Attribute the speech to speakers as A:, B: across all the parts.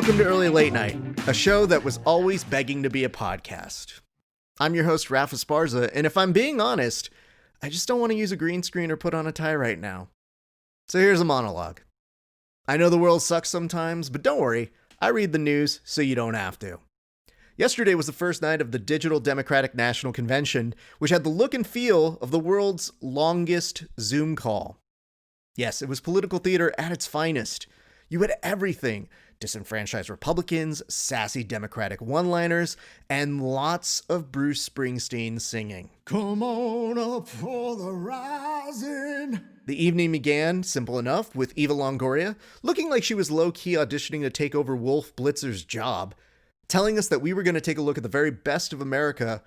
A: welcome to Early Late Night, a show that was always begging to be a podcast. I'm your host, Rafa Esparza, and if I'm being honest, I just don't want to use a green screen or put on a tie right now. So here's a monologue. I know the world sucks sometimes, but don't worry, I read the news so you don't have to. Yesterday was the first night of the Digital Democratic National Convention, which had the look and feel of the world's longest Zoom call. Yes, it was political theater at its finest. You had everything: disenfranchised Republicans, sassy Democratic one-liners, and lots of Bruce Springsteen singing. Come on up for the rising. The evening began, simple enough, with Eva Longoria looking like she was low-key auditioning to take over Wolf Blitzer's job, telling us that we were going to take a look at the very best of America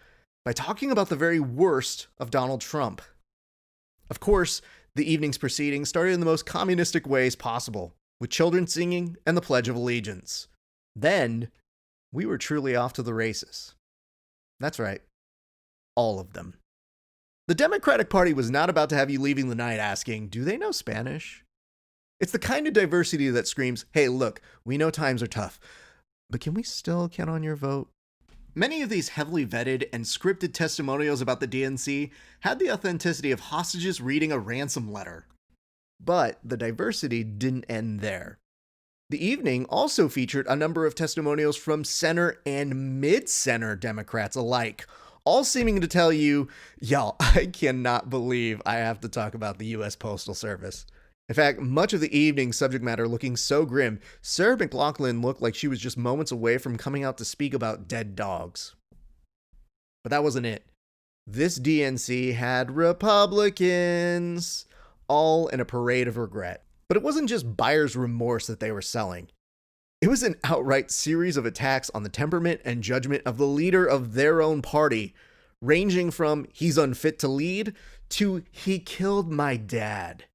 A: by talking about the very worst of Donald Trump. Of course, the evening's proceedings started in the most communistic ways possible, with children singing and the Pledge of Allegiance. Then, we were truly off to the races. That's right. All of them. The Democratic Party was not about to have you leaving the night asking, do they know Spanish? It's the kind of diversity that screams, hey, look, we know times are tough, but can we still count on your vote? Many of these heavily vetted and scripted testimonials about the DNC had the authenticity of hostages reading a ransom letter. But the diversity didn't end there. The evening also featured a number of testimonials from center and mid-center Democrats alike, all seeming to tell you, y'all, I cannot believe I have to talk about the U.S. Postal Service. In fact, much of the evening's subject matter looking so grim, Sarah McLachlan looked like she was just moments away from coming out to speak about dead dogs. But that wasn't it. This DNC had Republicans, all in a parade of regret. But it wasn't just buyer's remorse that they were selling. It was an outright series of attacks on the temperament and judgment of the leader of their own party, ranging from he's unfit to lead to he killed my dad.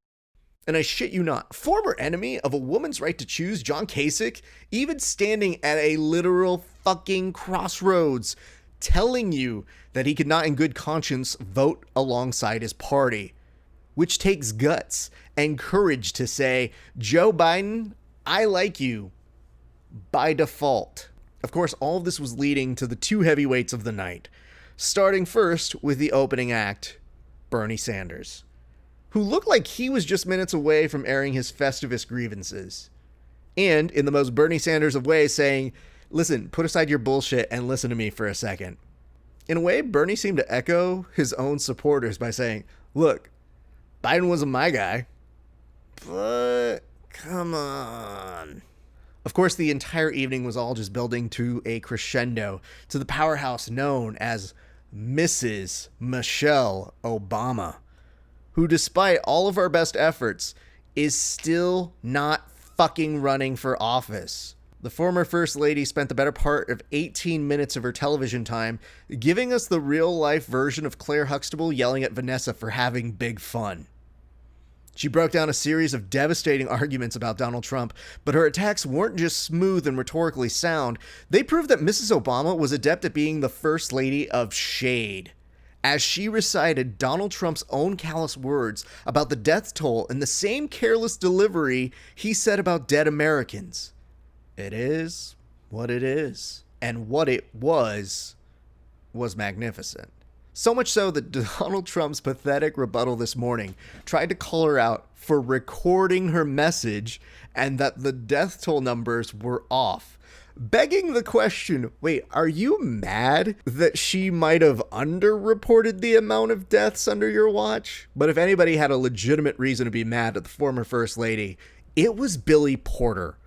A: And I shit you not, former enemy of a woman's right to choose, John Kasich, even standing at a literal fucking crossroads, telling you that he could not in good conscience vote alongside his party. Which takes guts and courage to say, Joe Biden, I like you by default. Of course, all of this was leading to the two heavyweights of the night, starting first with the opening act, Bernie Sanders, who looked like he was just minutes away from airing his Festivus grievances. And in the most Bernie Sanders of ways saying, listen, put aside your bullshit and listen to me for a second. In a way, Bernie seemed to echo his own supporters by saying, look, Biden wasn't my guy, but come on. Of course, the entire evening was all just building to a crescendo to the powerhouse known as Mrs. Michelle Obama, who, despite all of our best efforts, is still not fucking running for office. The former First Lady spent the better part of 18 minutes of her television time giving us the real-life version of Claire Huxtable yelling at Vanessa for having big fun. She broke down a series of devastating arguments about Donald Trump, but her attacks weren't just smooth and rhetorically sound. They proved that Mrs. Obama was adept at being the First Lady of shade, as she recited Donald Trump's own callous words about the death toll in the same careless delivery he said about dead Americans. It is what it is, and what it was magnificent. So much so that Donald Trump's pathetic rebuttal this morning tried to call her out for recording her message and that the death toll numbers were off, begging the question, wait, are you mad that she might have underreported the amount of deaths under your watch? But if anybody had a legitimate reason to be mad at the former First Lady, it was Billy Porter,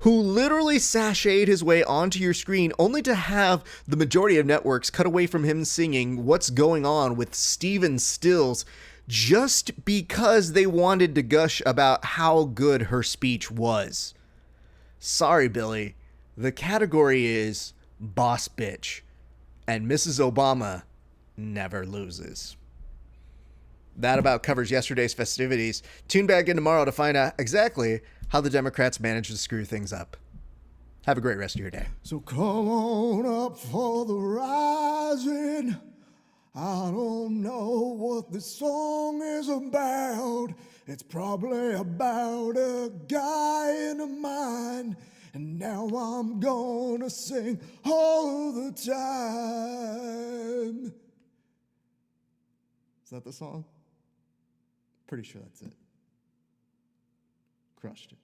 A: who literally sashayed his way onto your screen only to have the majority of networks cut away from him singing What's Going On with Stephen Stills just because they wanted to gush about how good her speech was. Sorry, Billy. The category is boss bitch, and Mrs. Obama never loses. That about covers yesterday's festivities. Tune back in tomorrow to find out exactly how the Democrats managed to screw things up. Have a great rest of your day. So come on up for the rising. I don't know what this song is about. It's probably about a guy in a mine And now I'm gonna sing all the time. Is that the song? Pretty sure that's it. Crushed it.